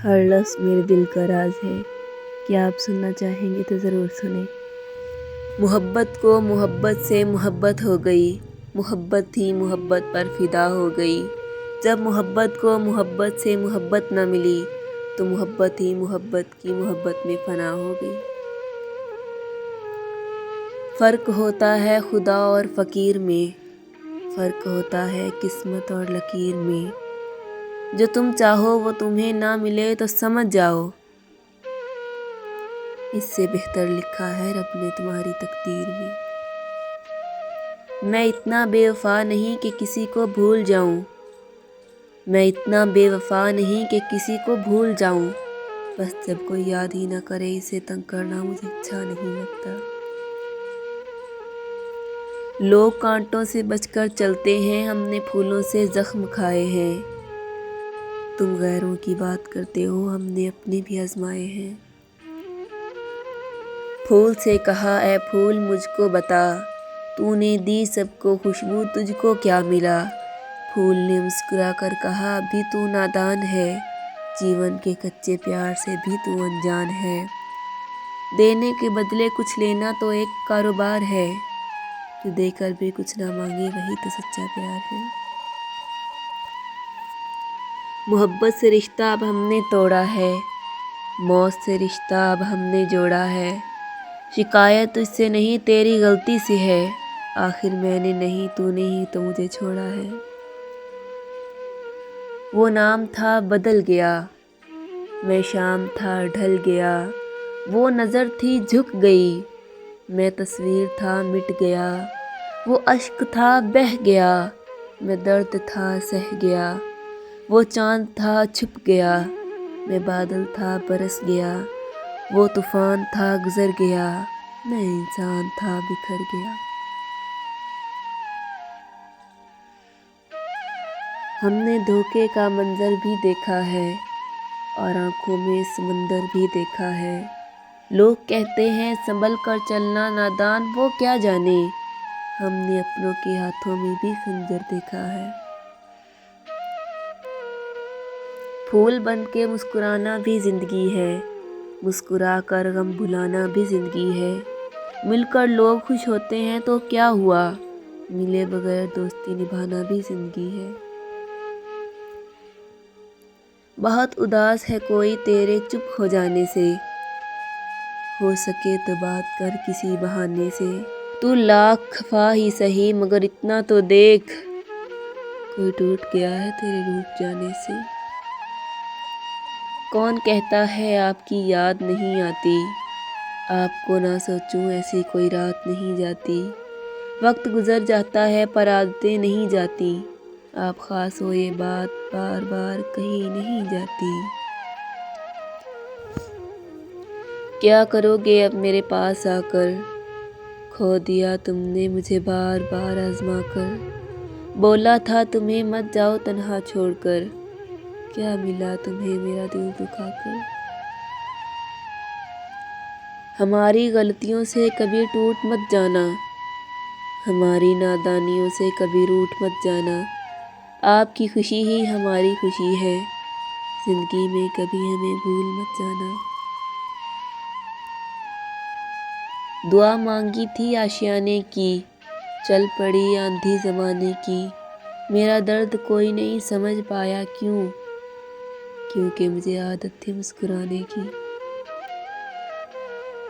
ہر لفظ میرے دل کا راز ہے، کیا آپ سننا چاہیں گے تو ضرور سنیں۔ محبت کو محبت سے محبت ہو گئی، محبت ہی محبت پر فدا ہو گئی۔ جب محبت کو محبت سے محبت نہ ملی تو محبت ہی محبت کی محبت میں فنا ہو گئی۔ فرق ہوتا ہے خدا اور فقیر میں، فرق ہوتا ہے قسمت اور لکیر میں۔ جو تم چاہو وہ تمہیں نہ ملے تو سمجھ جاؤ، اس سے بہتر لکھا ہے رب نے تمہاری تقدیر میں۔ میں اتنا بے وفا نہیں کہ کسی کو بھول جاؤں، میں اتنا بے وفا نہیں کہ کسی کو بھول جاؤں، بس جب کوئی یاد ہی نہ کرے اسے تنگ کرنا مجھے اچھا نہیں لگتا۔ لوگ کانٹوں سے بچ کر چلتے ہیں، ہم نے پھولوں سے زخم کھائے ہیں۔ تم غیروں کی بات کرتے ہو، ہم نے اپنے بھی آزمائے ہیں۔ پھول سے کہا اے پھول مجھ کو بتا، تو نے دی سب کو خوشبو تجھ کو کیا ملا؟ پھول نے مسکرا کر کہا ابھی تو نادان ہے، جیون کے کچے پیار سے بھی تو انجان ہے۔ دینے کے بدلے کچھ لینا تو ایک کاروبار ہے، جو دے کر بھی کچھ نہ مانگے وہی تو سچا پیار ہے۔ محبت سے رشتہ اب ہم نے توڑا ہے، موت سے رشتہ اب ہم نے جوڑا ہے۔ شکایت تجھ سے نہیں تیری غلطی سے ہے، آخر میں نے نہیں تو نے ہی تو مجھے چھوڑا ہے۔ وہ نام تھا بدل گیا، میں شام تھا ڈھل گیا، وہ نظر تھی جھک گئی، میں تصویر تھا مٹ گیا۔ وہ اشک تھا بہہ گیا، میں درد تھا سہ گیا۔ وہ چاند تھا چھپ گیا، میں بادل تھا برس گیا۔ وہ طوفان تھا گزر گیا، میں انسان تھا بکھر گیا۔ ہم نے دھوکے کا منظر بھی دیکھا ہے اور آنکھوں میں سمندر بھی دیکھا ہے۔ لوگ کہتے ہیں سنبھل کر چلنا نادان وہ کیا جانے، ہم نے اپنوں کے ہاتھوں میں بھی خنجر دیکھا ہے۔ پھول بن کے مسکرانا بھی زندگی ہے، مسکرا کر غم بھلانا بھی زندگی ہے۔ مل کر لوگ خوش ہوتے ہیں تو کیا ہوا، ملے بغیر دوستی نبھانا بھی زندگی ہے۔ بہت اداس ہے کوئی تیرے چپ ہو جانے سے، ہو سکے تو بات کر کسی بہانے سے۔ تو لاکھ خفا ہی سہی مگر اتنا تو دیکھ، کوئی ٹوٹ گیا ہے تیرے روٹھ جانے سے۔ کون کہتا ہے آپ کی یاد نہیں آتی، آپ کو نہ سوچوں ایسی کوئی رات نہیں جاتی۔ وقت گزر جاتا ہے پر عادتیں نہیں جاتی، آپ خاص ہو یہ بات بار بار کہی نہیں جاتی۔ کیا کرو گے اب میرے پاس آ کر، کھو دیا تم نے مجھے بار بار آزما کر۔ بولا تھا تمہیں مت جاؤ تنہا چھوڑ کر، کیا ملا تمہیں میرا دل دکھا کر۔ ہماری غلطیوں سے کبھی ٹوٹ مت جانا، ہماری نادانیوں سے کبھی روٹھ مت جانا۔ آپ کی خوشی ہی ہماری خوشی ہے، زندگی میں کبھی ہمیں بھول مت جانا۔ دعا مانگی تھی آشیانے کی، چل پڑی آندھی زمانے کی۔ میرا درد کوئی نہیں سمجھ پایا کیوں، کیونکہ مجھے عادت تھی مسکرانے کی۔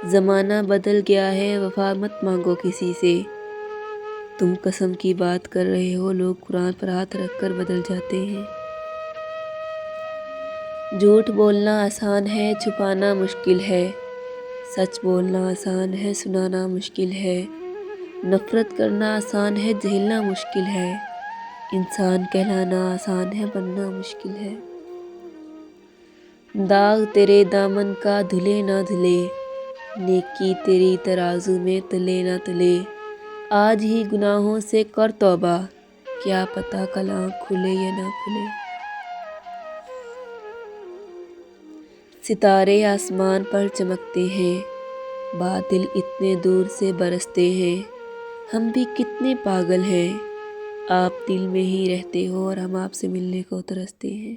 زمانہ بدل گیا ہے وفا مت مانگو کسی سے، تم قسم کی بات کر رہے ہو لوگ قرآن پر ہاتھ رکھ کر بدل جاتے ہیں۔ جھوٹ بولنا آسان ہے چھپانا مشکل ہے، سچ بولنا آسان ہے سنانا مشکل ہے۔ نفرت کرنا آسان ہے جھیلنا مشکل ہے، انسان کہلانا آسان ہے بننا مشکل ہے۔ داغ تیرے دامن کا دھلے نہ دھلے، نیکی تیری ترازو میں تلے نہ تلے۔ آج ہی گناہوں سے کر توبہ، کیا پتہ کل آنکھ کھلے یا نہ کھلے۔ ستارے آسمان پر چمکتے ہیں، بادل اتنے دور سے برستے ہیں۔ ہم بھی کتنے پاگل ہیں، آپ دل میں ہی رہتے ہو اور ہم آپ سے ملنے کو ترستے ہیں۔